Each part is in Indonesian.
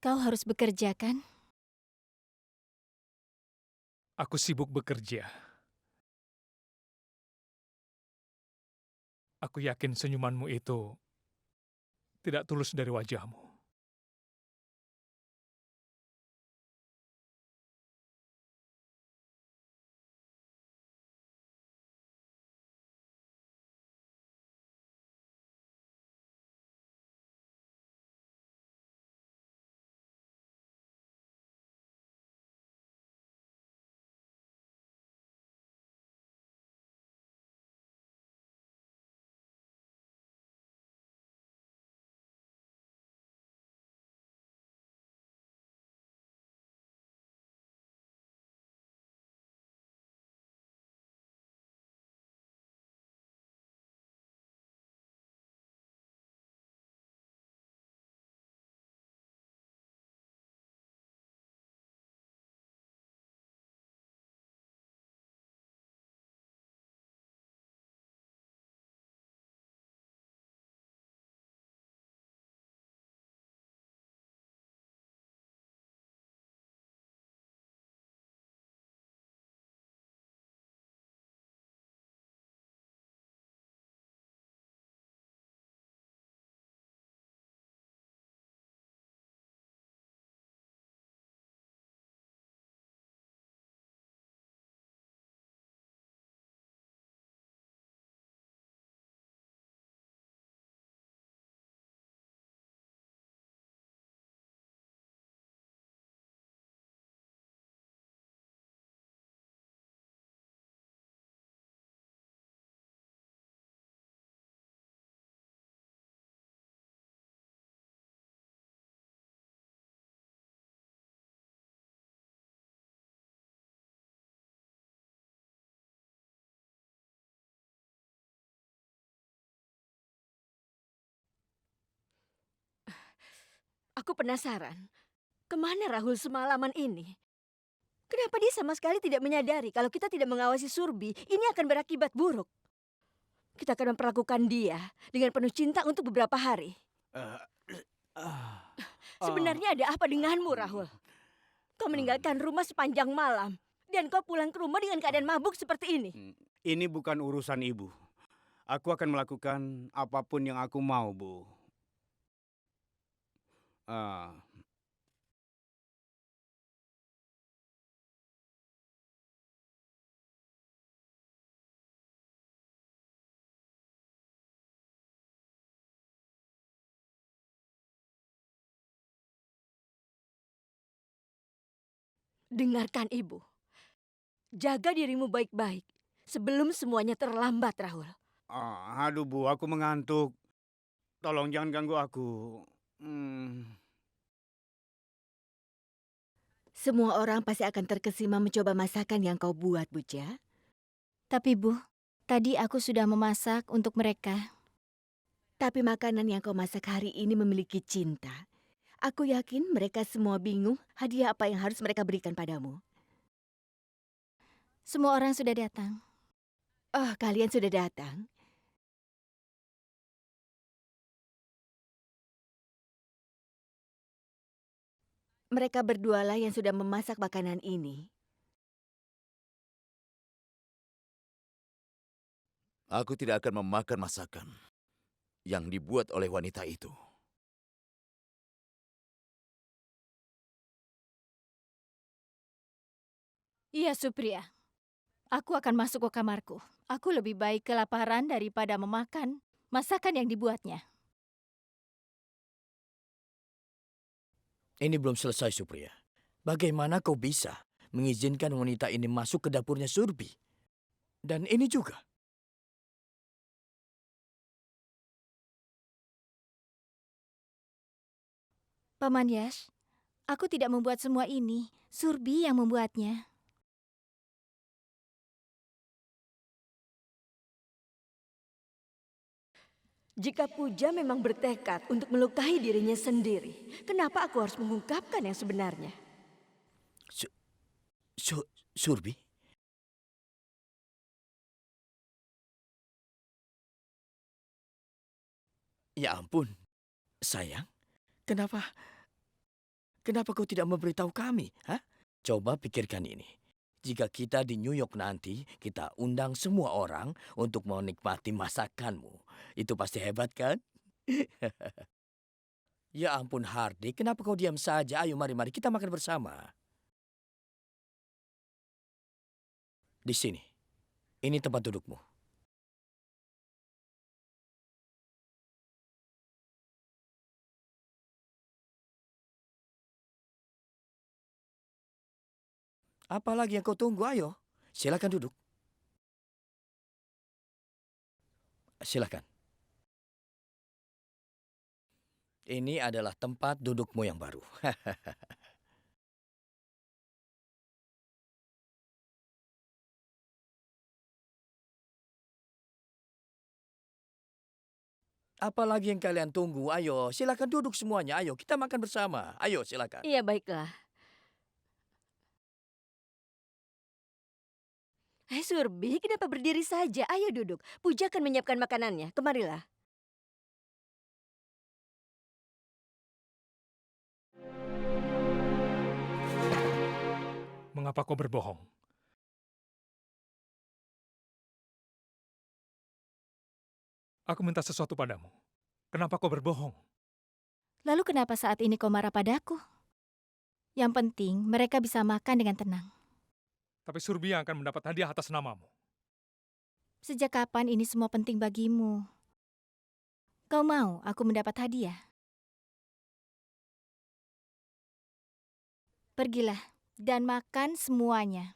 Kau harus bekerja, kan? Aku sibuk bekerja. Aku yakin senyumanmu itu tidak tulus dari wajahmu. Aku penasaran, kemana Rahul semalaman ini? Kenapa dia sama sekali tidak menyadari kalau kita tidak mengawasi Surbi, ini akan berakibat buruk. Kita akan memperlakukan dia dengan penuh cinta untuk beberapa hari. Eh, ah, ah, Sebenarnya ada apa denganmu, Rahul? Kau meninggalkan rumah sepanjang malam, dan kau pulang ke rumah dengan keadaan mabuk seperti ini. Ini bukan urusan ibu. Aku akan melakukan apapun yang aku mau, Bu. Ah, Dengarkan ibu. Jaga dirimu baik-baik sebelum semuanya terlambat, Rahul. aduh, Bu, aku mengantuk. Tolong jangan ganggu aku. Hmm, Semua orang pasti akan terkesima mencoba masakan yang kau buat, Buja. Tapi Bu, tadi aku sudah memasak untuk mereka. Tapi makanan yang kau masak hari ini memiliki cinta. Aku yakin mereka semua bingung hadiah apa yang harus mereka berikan padamu. Semua orang sudah datang. Oh, kalian sudah datang. Mereka berdualah yang sudah memasak makanan ini. Aku tidak akan memakan masakan yang dibuat oleh wanita itu. Iya, Supriya. Aku akan masuk ke kamarku. Aku lebih baik kelaparan daripada memakan masakan yang dibuatnya. Ini belum selesai, Supriya. Bagaimana kau bisa mengizinkan wanita ini masuk ke dapurnya Surbi? Dan ini juga. Paman Yash, aku tidak membuat semua ini. Surbi yang membuatnya. Jika Puja memang bertekad untuk melukai dirinya sendiri, kenapa aku harus mengungkapkan yang sebenarnya? Surbi? Ya ampun, sayang. Kenapa Kenapa kau tidak memberitahu kami? Hah? Coba pikirkan ini. Jika kita di New York nanti, kita undang semua orang untuk menikmati masakanmu. Itu pasti hebat, kan? Ya ampun, Hardy. Kenapa kau diam saja? Ayo, mari kita makan bersama. Di sini. Ini tempat dudukmu. Apa lagi yang kau tunggu? Ayo, silakan duduk. Silakan. Ini adalah tempat dudukmu yang baru. Apa lagi yang kalian tunggu? Ayo, silakan duduk semuanya. Ayo, kita makan bersama. Ayo, silakan. Iya, baiklah. Surbi, kenapa berdiri saja? Ayo duduk. Puja akan menyiapkan makanannya. Kemarilah. Mengapa kau berbohong? Aku minta sesuatu padamu. Kenapa kau berbohong? Lalu kenapa saat ini kau marah padaku? Yang penting mereka bisa makan dengan tenang. Tapi Surbi yang akan mendapat hadiah atas namamu. Sejak kapan ini semua penting bagimu? Kau mau aku mendapat hadiah? Pergilah dan makan semuanya.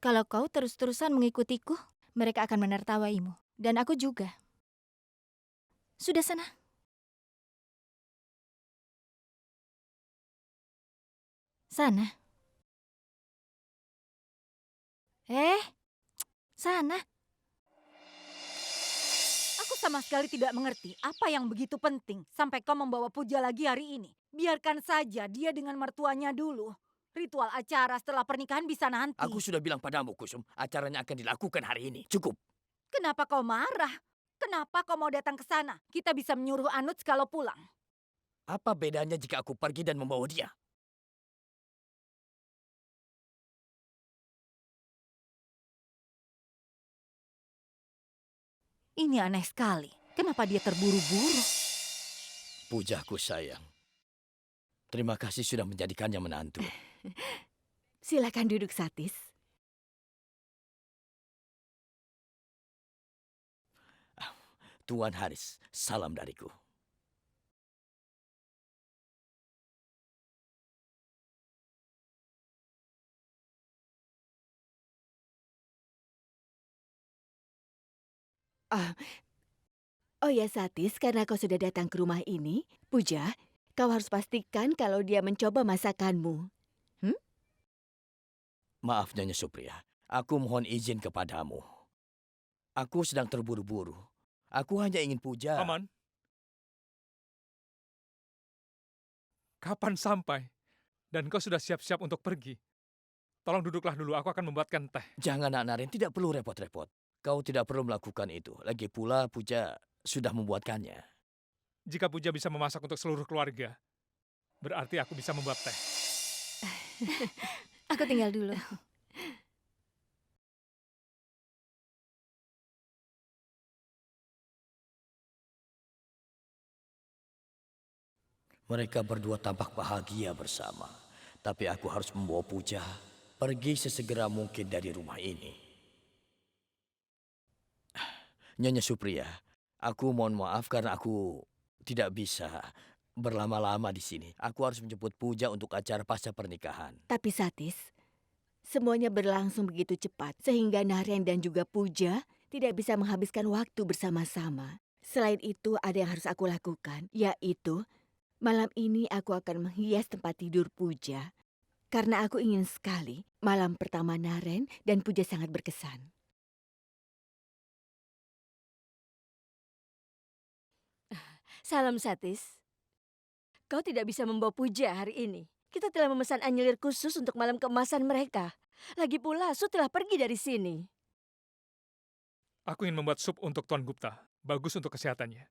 Kalau kau terus-terusan mengikutiku, mereka akan menertawaimu. Dan aku juga. Sudah sana. Sana. Sana. Aku sama sekali tidak mengerti apa yang begitu penting sampai kau membawa Puja lagi hari ini. Biarkan saja dia dengan mertuanya dulu. Ritual acara setelah pernikahan bisa nanti. Aku sudah bilang padamu, Kusum, acaranya akan dilakukan hari ini. Cukup. Kenapa kau marah? Kenapa kau mau datang ke sana? Kita bisa menyuruh Anuj kalau pulang. Apa bedanya jika aku pergi dan membawa dia? Ini aneh sekali. Kenapa dia terburu-buru? Pujaku sayang. Terima kasih sudah menjadikannya menantu. Silakan duduk, Satis. Tuan Haris, salam dariku. Oh ya, Satis, karena kau sudah datang ke rumah ini, Puja, kau harus pastikan kalau dia mencoba masakanmu. Maaf, Nyonya Supriya. Aku mohon izin kepadamu. Aku sedang terburu-buru. Aku hanya ingin Puja. Paman. Kapan sampai? Dan kau sudah siap-siap untuk pergi. Tolong duduklah dulu, aku akan membuatkan teh. Jangan, Nak Naren, tidak perlu repot-repot. Kau tidak perlu melakukan itu. Lagi pula Puja sudah membuatkannya. Jika Puja bisa memasak untuk seluruh keluarga, berarti aku bisa membuat teh. Aku tinggal dulu. Mereka berdua tampak bahagia bersama. Tapi aku harus membawa Puja pergi sesegera mungkin dari rumah ini. Nyonya Supriya, aku mohon maaf karena aku tidak bisa berlama-lama di sini. Aku harus menjemput Puja untuk acara pasca pernikahan. Tapi Satis, semuanya berlangsung begitu cepat sehingga Naren dan juga Puja tidak bisa menghabiskan waktu bersama-sama. Selain itu ada yang harus aku lakukan, yaitu malam ini aku akan menghias tempat tidur Puja. Karena aku ingin sekali malam pertama Naren dan Puja sangat berkesan. Salam, Satis. Kau tidak bisa membawa Puja hari ini. Kita telah memesan anyelir khusus untuk malam keemasan mereka. Lagi pula, Su telah pergi dari sini. Aku ingin membuat sup untuk Tuan Gupta. Bagus untuk kesehatannya.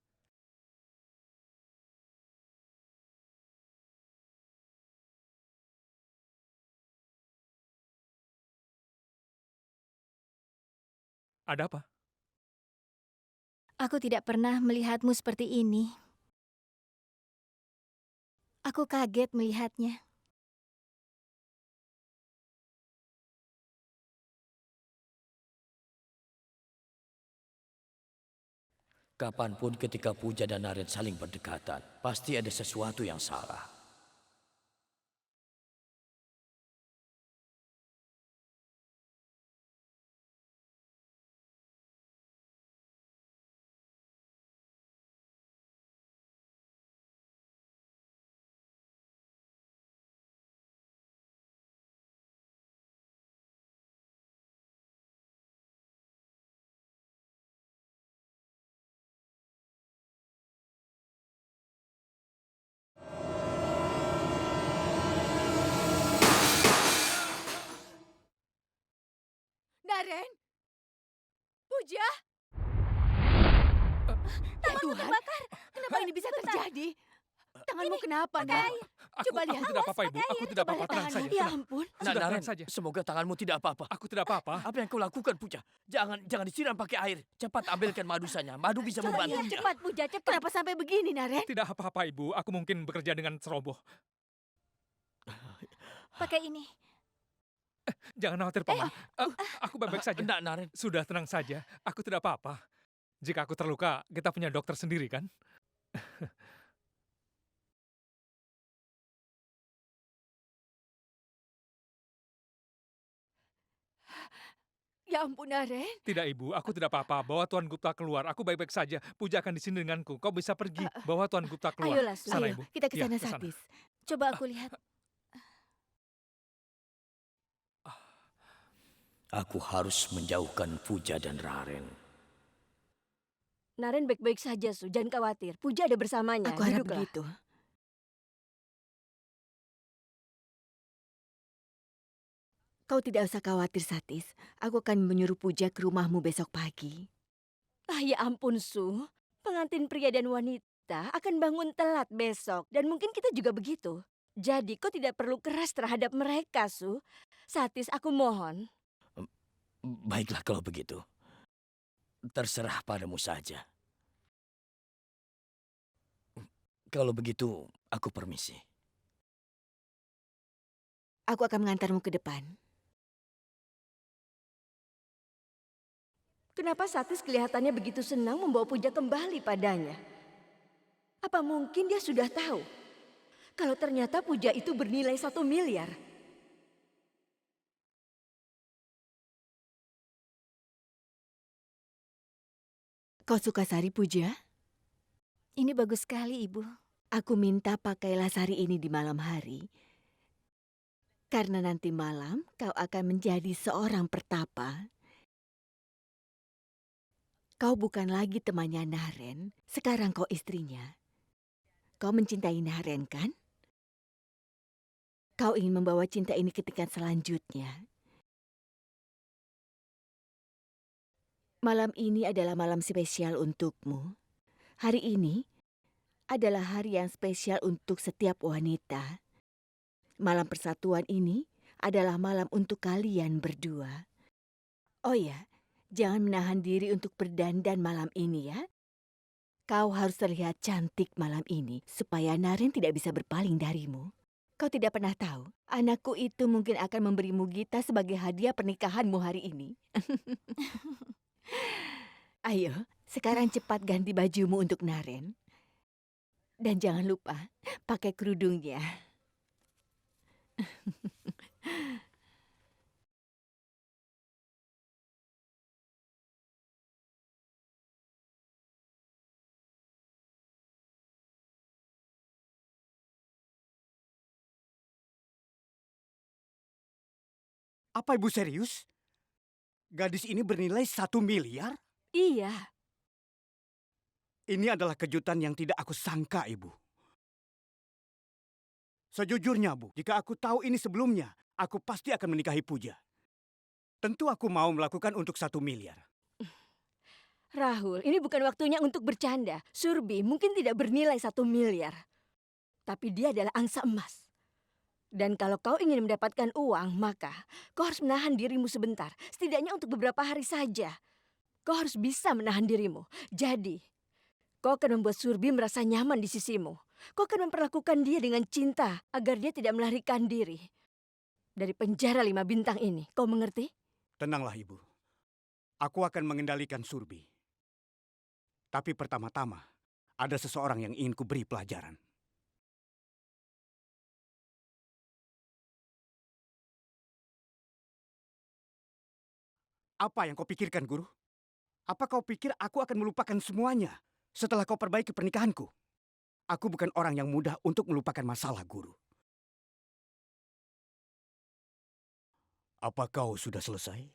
Ada apa? Aku tidak pernah melihatmu seperti ini. Aku kaget melihatnya. Kapanpun ketika Puja dan Naren saling berdekatan, pasti ada sesuatu yang salah. Naren! Puja! Ya Tuhan, kenapa ini bisa terjadi? Tanganmu kenapa, Nak? Coba lihat. Aku tidak apa-apa, Ibu. Aku tidak apa-apa. Tenang saja. Ya Tenang. ampun. Sudah, Naren, tenang saja. semoga tanganmu tidak apa-apa. Aku tidak apa-apa. Apa yang kau lakukan, Puja? Jangan disiram pakai air. Cepat ambilkan madusanya. Madu bisa Coba lihat membantunya. cepat, Puja, cepat. Kenapa sampai begini, Naren? Tidak apa-apa, Ibu. Aku mungkin bekerja dengan ceroboh. Pakai ini. Jangan khawatir, Paman. Aku baik-baik saja. Enggak, Naren. Sudah, tenang saja. Aku tidak apa-apa. Jika aku terluka, kita punya dokter sendiri, kan? Ya ampun, Naren. Tidak, Ibu. Aku tidak apa-apa. Bawa Tuan Gupta keluar. Aku baik-baik saja. Puja akan di sini denganku. Kau bisa pergi. Bawa Tuan Gupta keluar. Ayolah, Su. Sana, Ayo, Ibu. kita ke Iya, sana, ke sana. Satis. Coba aku lihat. Aku harus menjauhkan Puja dan Raren. Naren baik-baik saja, Su. Jangan khawatir. Puja ada bersamanya. Aku harap Duduklah. begitu. Kau tidak usah khawatir, Satis. Aku akan menyuruh Puja ke rumahmu besok pagi. Ah, ya ampun, Su. Pengantin pria dan wanita akan bangun telat besok. Dan mungkin kita juga begitu. Jadi kau tidak perlu keras terhadap mereka, Su. Satis, aku mohon. Baiklah kalau begitu. Terserah padamu saja. Kalau begitu, aku permisi. Aku akan mengantarmu ke depan. Kenapa Satis kelihatannya begitu senang membawa Puja kembali padanya? Apa mungkin dia sudah tahu kalau ternyata Puja itu bernilai 1 miliar? Kau suka sari, Puja? Ini bagus sekali, Ibu. Aku minta pakailah sari ini di malam hari. Karena nanti malam kau akan menjadi seorang pertapa. Kau bukan lagi temannya Naren, sekarang kau istrinya. Kau mencintai Naren, kan? Kau ingin membawa cinta ini ke tingkat selanjutnya. Malam ini adalah malam spesial untukmu. Hari ini adalah hari yang spesial untuk setiap wanita. Malam persatuan ini adalah malam untuk kalian berdua. Oh ya, jangan menahan diri untuk berdandan malam ini ya. Kau harus terlihat cantik malam ini supaya Naren tidak bisa berpaling darimu. Kau tidak pernah tahu, anakku itu mungkin akan memberimu Gita sebagai hadiah pernikahanmu hari ini. Ayo, sekarang cepat ganti bajumu untuk Naren. Dan jangan lupa, pakai kerudungnya. Apa Ibu serius? Gadis ini bernilai 1 miliar? Iya, Ini adalah kejutan yang tidak aku sangka, Ibu. Sejujurnya, Bu, jika aku tahu ini sebelumnya, aku pasti akan menikahi Puja. Tentu aku mau melakukan untuk 1 miliar. Rahul, ini bukan waktunya untuk bercanda. Surbi mungkin tidak bernilai 1 miliar. Tapi dia adalah angsa emas. Dan kalau kau ingin mendapatkan uang, maka kau harus menahan dirimu sebentar. Setidaknya untuk beberapa hari saja. Kau harus bisa menahan dirimu. Jadi, kau akan membuat Surbi merasa nyaman di sisimu. Kau akan memperlakukan dia dengan cinta agar dia tidak melarikan diri dari penjara 5 bintang ini. Kau mengerti? Tenanglah, Ibu. Aku akan mengendalikan Surbi. Tapi pertama-tama, ada seseorang yang ingin kuberi pelajaran. Apa yang kau pikirkan, Guru? Apa kau pikir aku akan melupakan semuanya setelah kau perbaiki pernikahanku? Aku bukan orang yang mudah untuk melupakan masalah, Guru. Apa kau sudah selesai?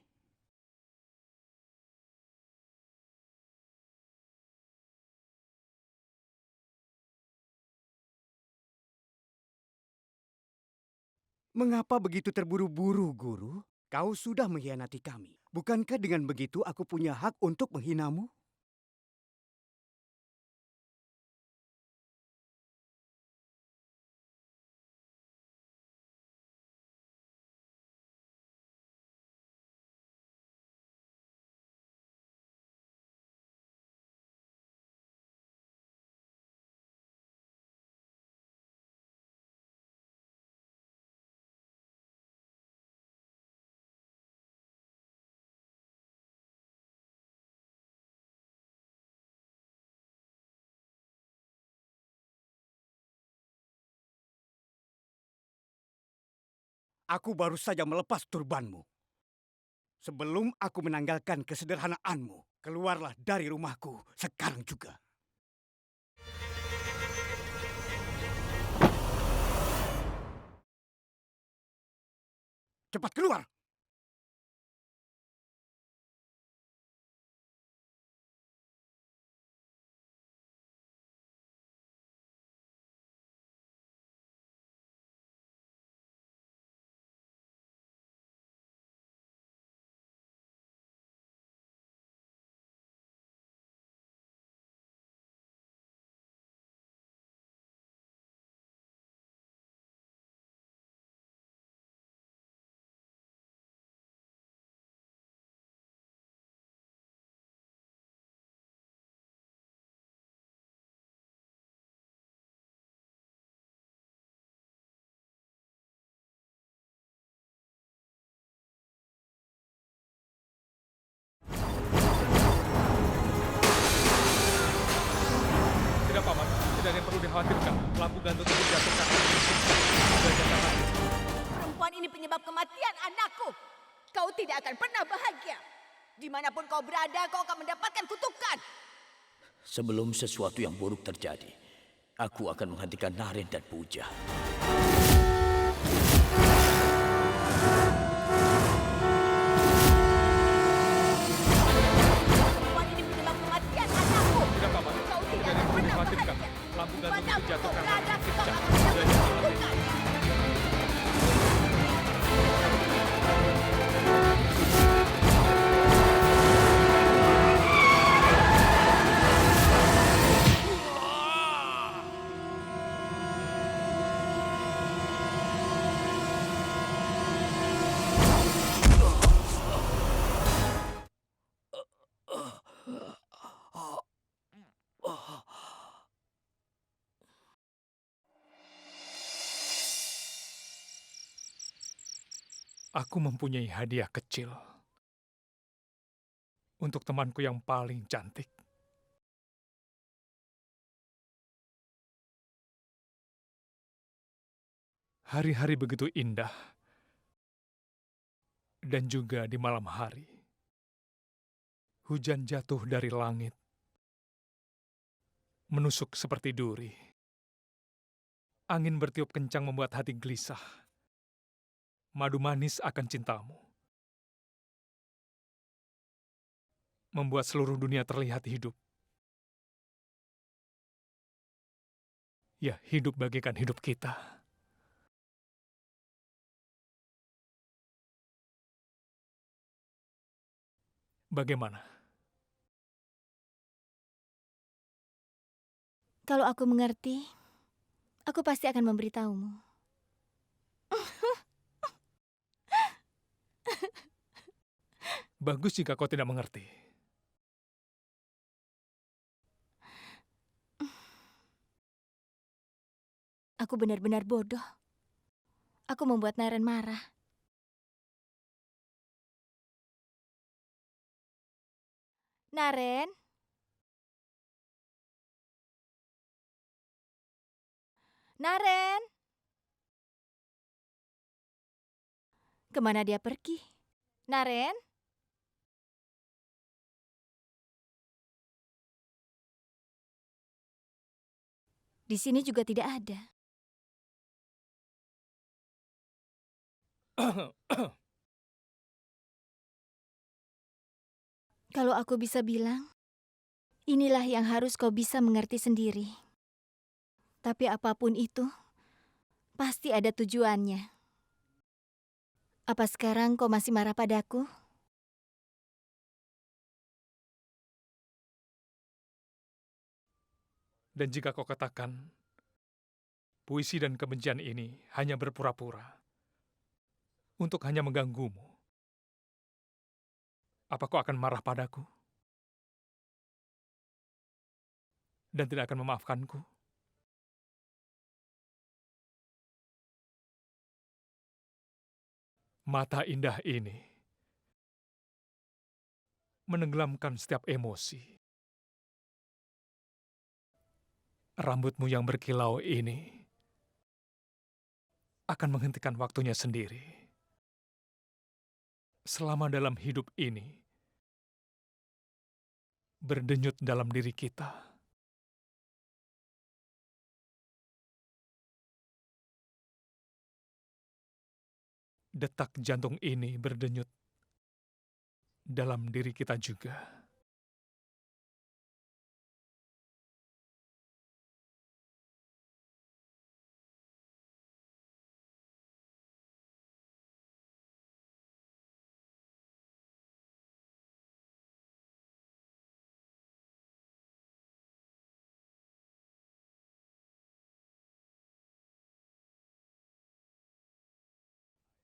Mengapa begitu terburu-buru, Guru? Kau sudah mengkhianati kami. Bukankah dengan begitu aku punya hak untuk menghinamu? Aku baru saja melepas turbanmu. Sebelum aku menanggalkan kesederhanaanmu, keluarlah dari rumahku sekarang juga. Cepat keluar! Tidak, Paman. Tidak ada yang perlu dikhawatirkan. Lampu gantung itu jatuhkan. Sudah jangan lagi. Perempuan ini penyebab kematian anakku. Kau tidak akan pernah bahagia. Dimanapun kau berada, kau akan mendapatkan kutukan. Sebelum sesuatu yang buruk terjadi, aku akan menghentikan Naren dan Puja. Perempuan ini penyebab kematian anakku. Tidak, Paman. Kau Tidak tidak ada yang akan perlu pernah dikhawatirkan. bahagia. Lampu gantung itu Dimanapun kau jatuhkan. berada, kau Kencang. akan Sudah mendapatkan jangan lagi. kutukan. Aku mempunyai hadiah kecil untuk temanku yang paling cantik. Hari-hari begitu indah, dan juga di malam hari. Hujan jatuh dari langit, menusuk seperti duri. Angin bertiup kencang membuat hati gelisah. Madu manis akan cintamu. Membuat seluruh dunia terlihat hidup. Ya, hidup bagaikan hidup kita. Bagaimana? Kalau aku mengerti, aku pasti akan memberitahumu. Bagus jika kau tidak mengerti. Aku benar-benar bodoh. Aku membuat Naren marah. Naren? Naren? Kemana dia pergi? Naren? Di sini juga tidak ada. Kalau aku bisa bilang, inilah yang harus kau bisa mengerti sendiri. Tapi apapun itu, pasti ada tujuannya. Apa sekarang kau masih marah padaku? Dan jika kau katakan, puisi dan kebencian ini hanya berpura-pura untuk hanya mengganggumu, apa kau akan marah padaku? Dan tidak akan memaafkanku? Mata indah ini menenggelamkan setiap emosi. Rambutmu yang berkilau ini akan menghentikan waktunya sendiri. Selama dalam hidup ini berdenyut dalam diri kita. Detak jantung ini berdenyut dalam diri kita juga.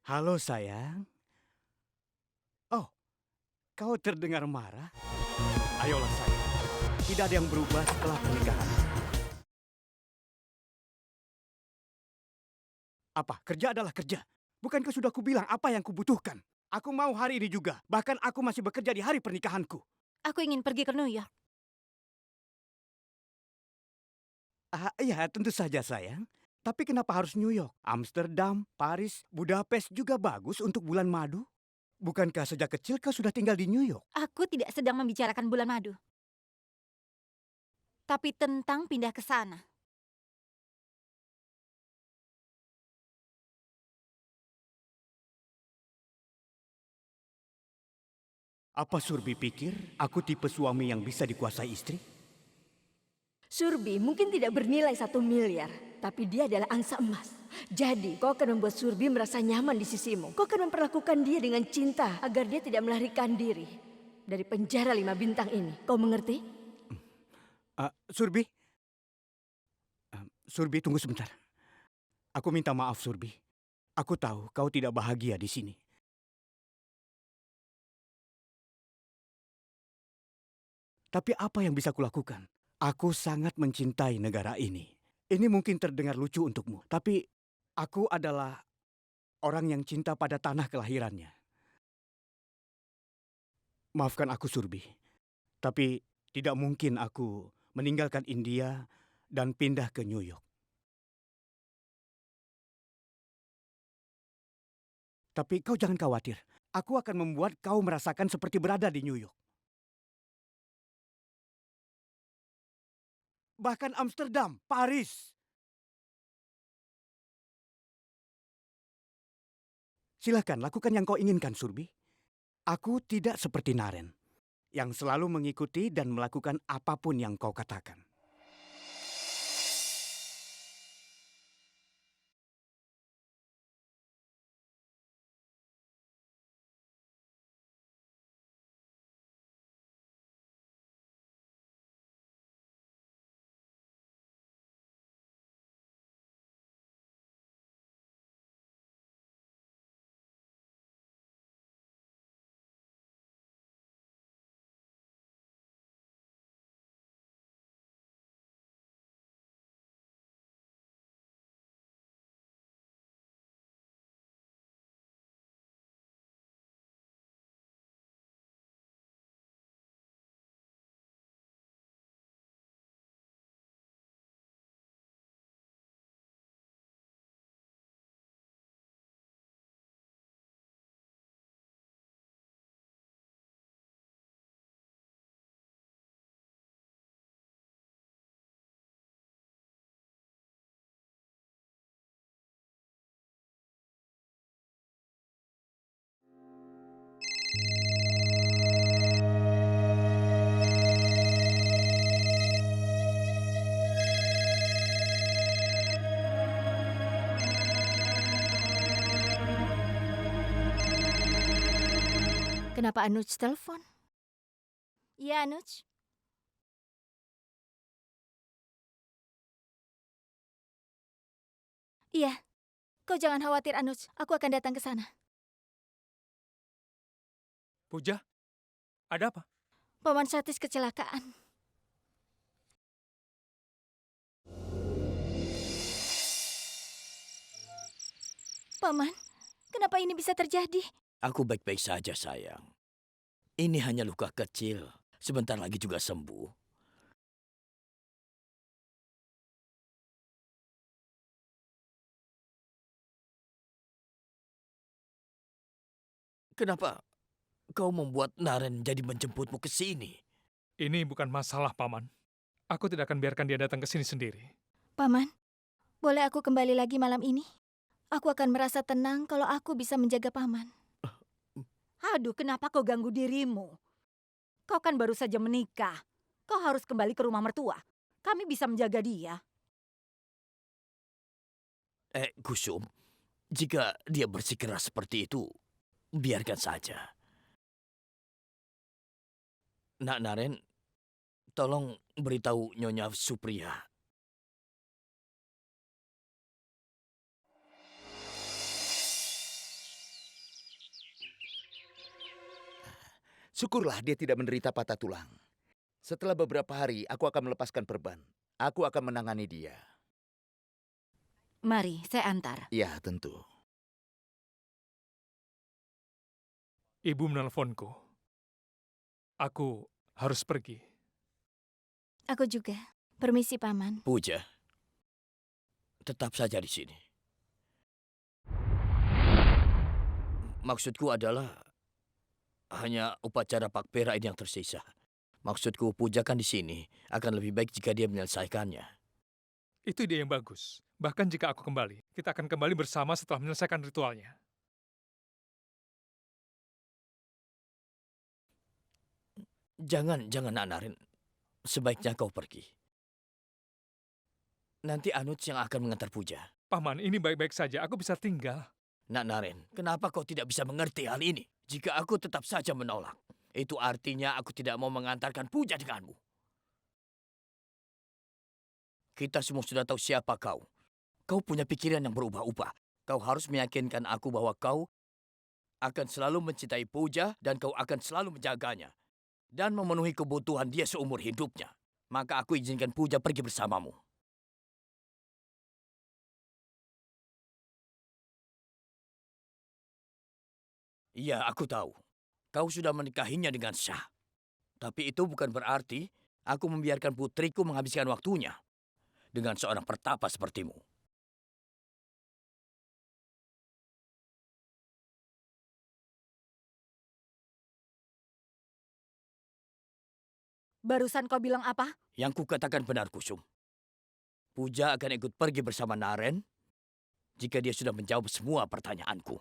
Halo sayang. Oh, kau terdengar marah? Ayolah sayang, tidak ada yang berubah setelah pernikahan. Apa? Kerja adalah kerja. Bukankah sudah kubilang apa yang kubutuhkan? Aku mau hari ini juga. Bahkan aku masih bekerja di hari pernikahanku. Aku ingin pergi ke New York. Iya, tentu saja sayang. Tapi kenapa harus New York? Amsterdam, Paris, Budapest juga bagus untuk bulan madu. Bukankah sejak kecil kau sudah tinggal di New York? Aku tidak sedang membicarakan bulan madu. Tapi tentang pindah ke sana. Apa Surbi pikir aku tipe suami yang bisa dikuasai istri? Surbi mungkin tidak bernilai 1 miliar, tapi dia adalah angsa emas. Jadi kau akan membuat Surbi merasa nyaman di sisimu. Kau akan memperlakukan dia dengan cinta agar dia tidak melarikan diri dari penjara 5 bintang ini. Kau mengerti? Surbi? Surbi, tunggu sebentar. Aku minta maaf, Surbi. Aku tahu kau tidak bahagia di sini. Tapi apa yang bisa kulakukan? Aku sangat mencintai negara ini. Ini mungkin terdengar lucu untukmu, tapi aku adalah orang yang cinta pada tanah kelahirannya. Maafkan aku, Surbi. Tapi tidak mungkin aku meninggalkan India dan pindah ke New York. Tapi kau jangan khawatir. Aku akan membuat kau merasakan seperti berada di New York. Bahkan Amsterdam, Paris. Silakan, lakukan yang kau inginkan, Surbi. Aku tidak seperti Naren, yang selalu mengikuti dan melakukan apapun yang kau katakan. Kenapa Anuj telepon? Iya, Anuj. Iya, kau jangan khawatir, Anuj. Aku akan datang ke sana. Puja, ada apa? Paman Satis kecelakaan. Paman, kenapa ini bisa terjadi? Aku baik-baik saja, sayang. Ini hanya luka kecil. Sebentar lagi juga sembuh. Kenapa kau membuat Naren jadi menjemputmu ke sini? Ini bukan masalah, Paman. Aku tidak akan biarkan dia datang ke sini sendiri. Paman, boleh aku kembali lagi malam ini? Aku akan merasa tenang kalau aku bisa menjaga Paman. Aduh, kenapa kau ganggu dirimu? Kau kan baru saja menikah. Kau harus kembali ke rumah mertua. Kami bisa menjaga dia. Kusum, jika dia bersikeras seperti itu, biarkan saja. Nak Naren, tolong beritahu Nyonya Supriya. Syukurlah dia tidak menderita patah tulang. Setelah beberapa hari, aku akan melepaskan perban. Aku akan menangani dia. Mari, saya antar. Ya, tentu. Ibu menelponku. Aku harus pergi. Aku juga. Permisi, Paman. Puja, tetap saja di sini. Maksudku adalah hanya upacara Pakpera ini yang tersisa. Maksudku, Puja kan di sini. Akan lebih baik jika dia menyelesaikannya. Itu ide yang bagus. Bahkan jika aku kembali, kita akan kembali bersama setelah menyelesaikan ritualnya. Jangan, Nak Naren. Sebaiknya kau pergi. Nanti Anuj yang akan mengantar Puja. Paman, ini baik-baik saja. Aku bisa tinggal. Nak Naren, kenapa kau tidak bisa mengerti hal ini? Jika aku tetap saja menolak, itu artinya aku tidak mau mengantarkan Puja denganmu. Kita semua sudah tahu siapa kau. Kau punya pikiran yang berubah-ubah. Kau harus meyakinkan aku bahwa kau akan selalu mencintai Puja dan kau akan selalu menjaganya. Dan memenuhi kebutuhan dia seumur hidupnya. Maka aku izinkan Puja pergi bersamamu. Iya, aku tahu. Kau sudah menikahinya dengan sah. Tapi itu bukan berarti aku membiarkan putriku menghabiskan waktunya dengan seorang pertapa sepertimu. Barusan kau bilang apa? Yang kukatakan benar, Kusum. Puja akan ikut pergi bersama Naren jika dia sudah menjawab semua pertanyaanku.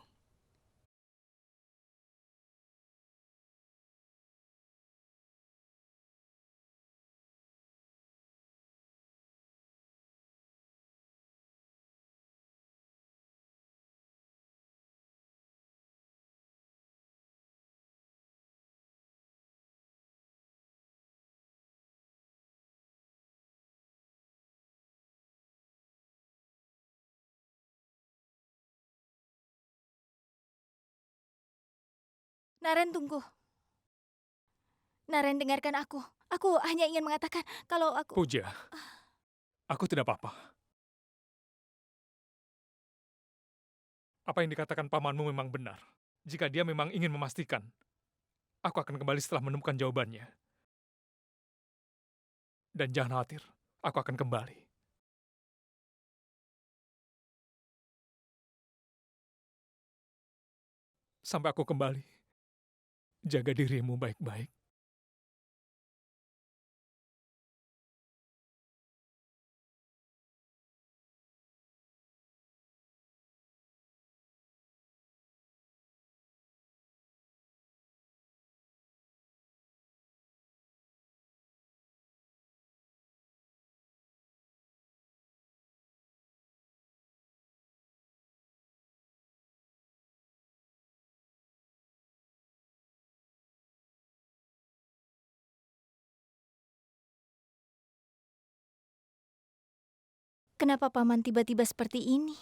Naren, tunggu. Naren, dengarkan aku. Aku hanya ingin mengatakan kalau aku... Puja, aku tidak apa-apa. Apa yang dikatakan pamanmu memang benar. Jika dia memang ingin memastikan, aku akan kembali setelah menemukan jawabannya. Dan jangan khawatir, aku akan kembali. Sampai aku kembali, jaga dirimu baik-baik. Kenapa Paman tiba-tiba seperti ini?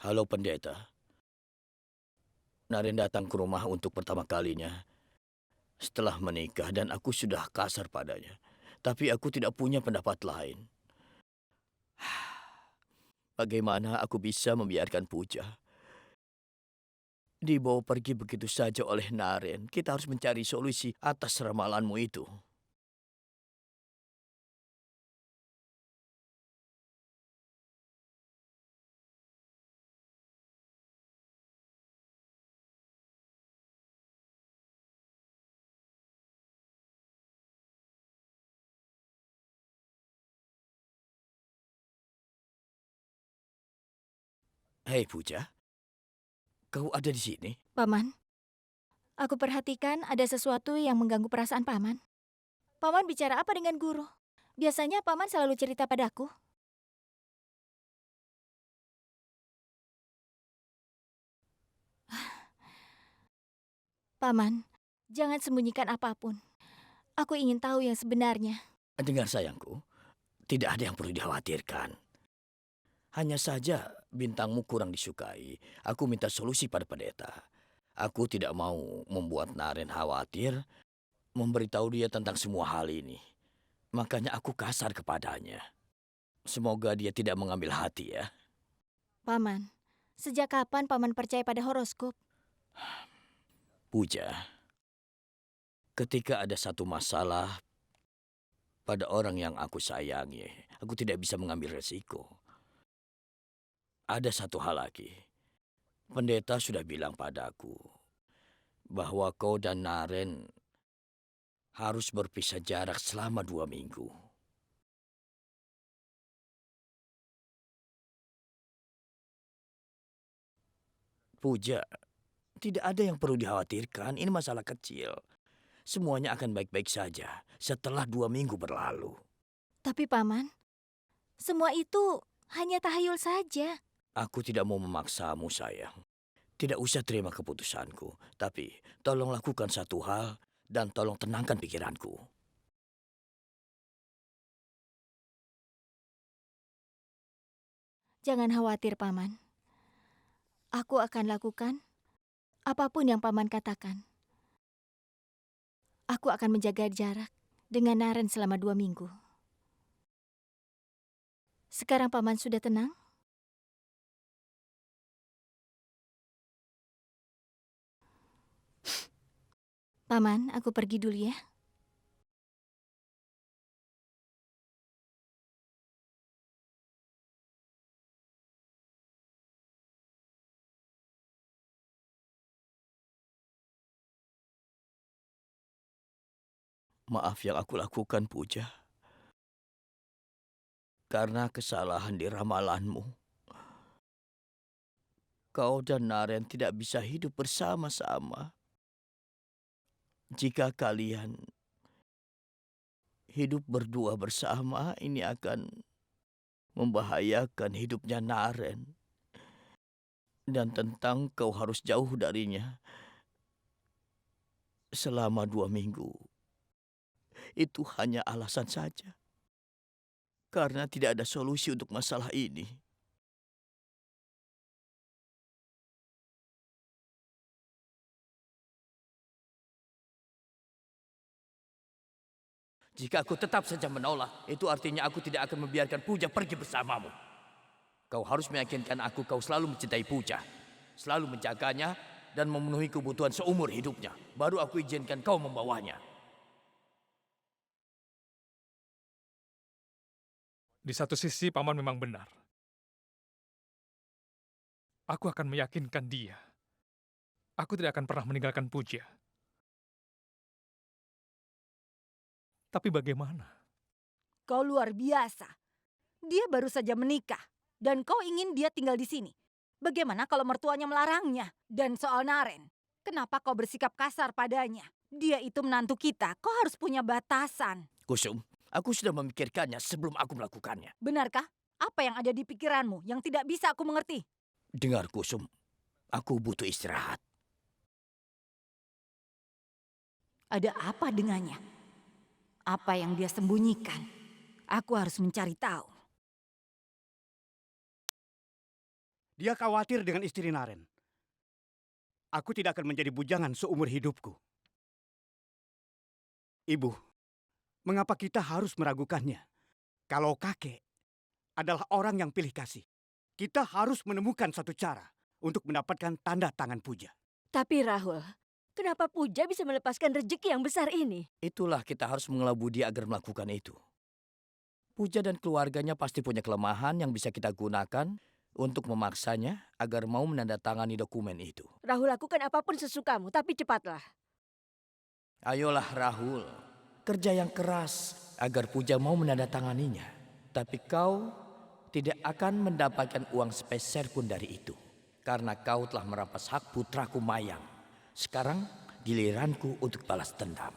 Halo pendeta. Naren datang ke rumah untuk pertama kalinya setelah menikah dan aku sudah kasar padanya. Tapi aku tidak punya pendapat lain. Bagaimana aku bisa membiarkan Puja dibawa pergi begitu saja oleh Naren? Kita harus mencari solusi atas ramalanmu itu. Hei Puja, kau ada di sini? Paman, aku perhatikan ada sesuatu yang mengganggu perasaan Paman. Paman bicara apa dengan guru? Biasanya Paman selalu cerita padaku. Paman, jangan sembunyikan apapun. Aku ingin tahu yang sebenarnya. Dengar sayangku, tidak ada yang perlu dikhawatirkan. Hanya saja bintangmu kurang disukai. Aku minta solusi pada pendeta. Aku tidak mau membuat Naren khawatir, memberitahu dia tentang semua hal ini. Makanya aku kasar kepadanya. Semoga dia tidak mengambil hati ya. Paman, sejak kapan Paman percaya pada horoskop? Puja, ketika ada satu masalah pada orang yang aku sayangi, aku tidak bisa mengambil resiko. Ada satu hal lagi. Pendeta sudah bilang padaku bahwa kau dan Naren harus berpisah jarak selama 2 minggu. Puja, tidak ada yang perlu dikhawatirkan. Ini masalah kecil. Semuanya akan baik-baik saja setelah 2 minggu berlalu. Tapi Paman, semua itu hanya tahayul saja. Aku tidak mau memaksamu, sayang. Tidak usah terima keputusanku. Tapi tolong lakukan satu hal dan tolong tenangkan pikiranku. Jangan khawatir, Paman. Aku akan lakukan apapun yang Paman katakan. Aku akan menjaga jarak dengan Naren selama 2 minggu. Sekarang Paman sudah tenang? Paman, aku pergi dulu ya. Maaf yang aku lakukan, Puja. Karena kesalahan di ramalanmu. Kau dan Naren tidak bisa hidup bersama-sama. Jika kalian hidup berdua bersama, ini akan membahayakan hidupnya Naren. Dan tentang kau harus jauh darinya selama 2 minggu. Itu hanya alasan saja. Karena tidak ada solusi untuk masalah ini. Jika aku tetap saja menolak, itu artinya aku tidak akan membiarkan Puja pergi bersamamu. Kau harus meyakinkan aku kau selalu mencintai Puja, selalu menjaganya, dan memenuhi kebutuhan seumur hidupnya. Baru aku izinkan kau membawanya. Di satu sisi, Paman memang benar. Aku akan meyakinkan dia. Aku tidak akan pernah meninggalkan Puja. Tapi bagaimana? Kau luar biasa. Dia baru saja menikah dan kau ingin dia tinggal di sini. Bagaimana kalau mertuanya melarangnya? Dan soal Naren, kenapa kau bersikap kasar padanya? Dia itu menantu kita, kau harus punya batasan. Kusum, aku sudah memikirkannya sebelum aku melakukannya. Benarkah? Apa yang ada di pikiranmu yang tidak bisa aku mengerti? Dengar Kusum, aku butuh istirahat. Ada apa dengannya? Apa yang dia sembunyikan? Aku harus mencari tahu. Dia khawatir dengan istri Naren. Aku tidak akan menjadi bujangan seumur hidupku. Ibu, mengapa kita harus meragukannya? Kalau kakek adalah orang yang pilih kasih, kita harus menemukan satu cara untuk mendapatkan tanda tangan Puja. Tapi Rahul, kenapa Puja bisa melepaskan rejeki yang besar ini? Itulah kita harus mengelabui dia agar melakukan itu. Puja dan keluarganya pasti punya kelemahan yang bisa kita gunakan untuk memaksanya agar mau menandatangani dokumen itu. Rahul, lakukan apapun sesukamu, tapi cepatlah. Ayolah Rahul, kerja yang keras agar Puja mau menandatanganinya. Tapi kau tidak akan mendapatkan uang sepeser pun dari itu. Karena kau telah merampas hak putraku Mayang. Sekarang giliranku untuk balas dendam.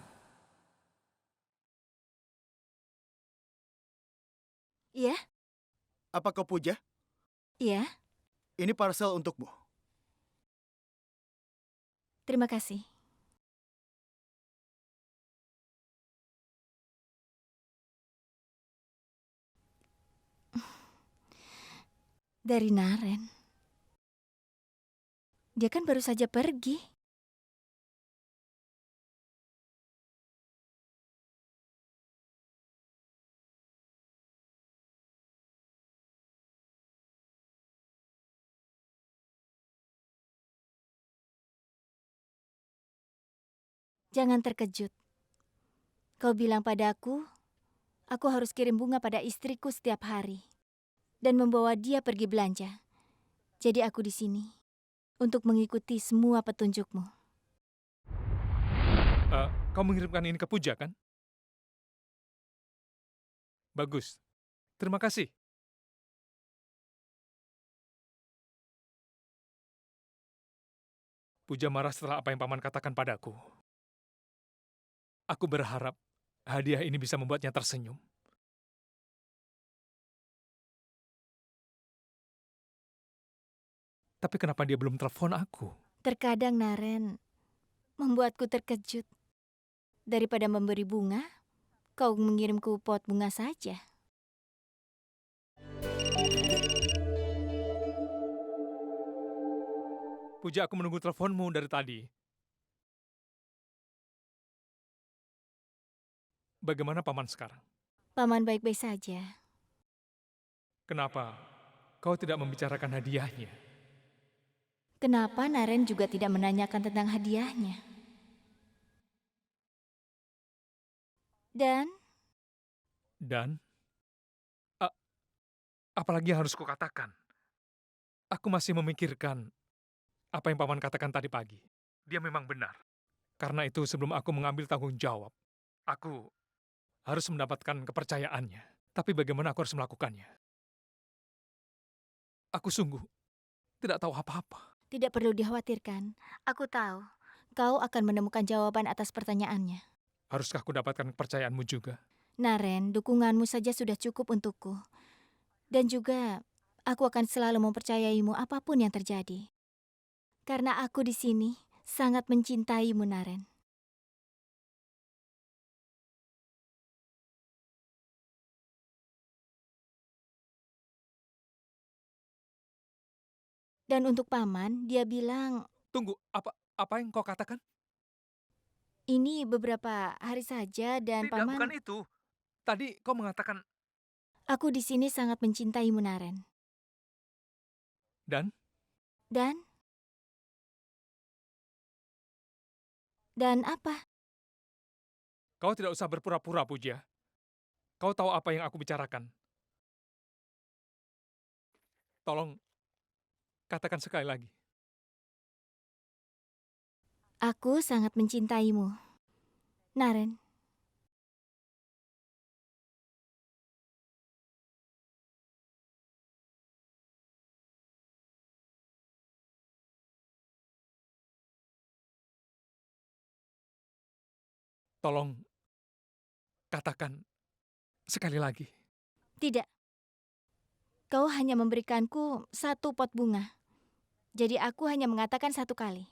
Iya, Apa kau Puja? iya, Ini parcel untukmu. terima kasih. Dari Naren. Dia kan baru saja pergi. Jangan terkejut. Kau bilang padaku, aku harus kirim bunga pada istriku setiap hari dan membawa dia pergi belanja. Jadi aku di sini untuk mengikuti semua petunjukmu. Kau mengirimkan ini ke Puja, kan? Bagus. Terima kasih. Puja marah setelah apa yang Paman katakan padaku. Aku berharap hadiah ini bisa membuatnya tersenyum. Tapi kenapa dia belum telepon aku? Terkadang Naren membuatku terkejut. Daripada memberi bunga, kau mengirimku pot bunga saja. Puja, aku menunggu teleponmu dari tadi. Bagaimana Paman sekarang? Paman baik-baik saja. Kenapa kau tidak membicarakan hadiahnya? Kenapa Naren juga tidak menanyakan tentang hadiahnya? Dan Dan, apalagi yang harus kukatakan? Aku masih memikirkan apa yang Paman katakan tadi pagi. Dia memang benar. Karena itu sebelum aku mengambil tanggung jawab, aku harus mendapatkan kepercayaannya. Tapi bagaimana aku harus melakukannya? Aku sungguh tidak tahu apa-apa. tidak perlu dikhawatirkan. Aku tahu kau akan menemukan jawaban atas pertanyaannya. Haruskah aku dapatkan kepercayaanmu juga? Naren, dukunganmu saja sudah cukup untukku. Dan juga aku akan selalu mempercayaimu apapun yang terjadi. Karena aku di sini sangat mencintaimu, Naren. Dan untuk Paman, dia bilang, Tunggu, apa yang kau katakan? ini beberapa hari saja dan Tidak, Paman, bukan itu. Tadi kau mengatakan, aku di sini sangat mencintaimu, Naren. dan Dan? Dan apa? kau tidak usah berpura-pura, Puja. Kau tahu apa yang aku bicarakan. Tolong, katakan sekali lagi. Aku sangat mencintaimu, Naren. Tolong, katakan sekali lagi. Tidak. Kau hanya memberikanku 1 pot bunga. Jadi aku hanya mengatakan 1 kali.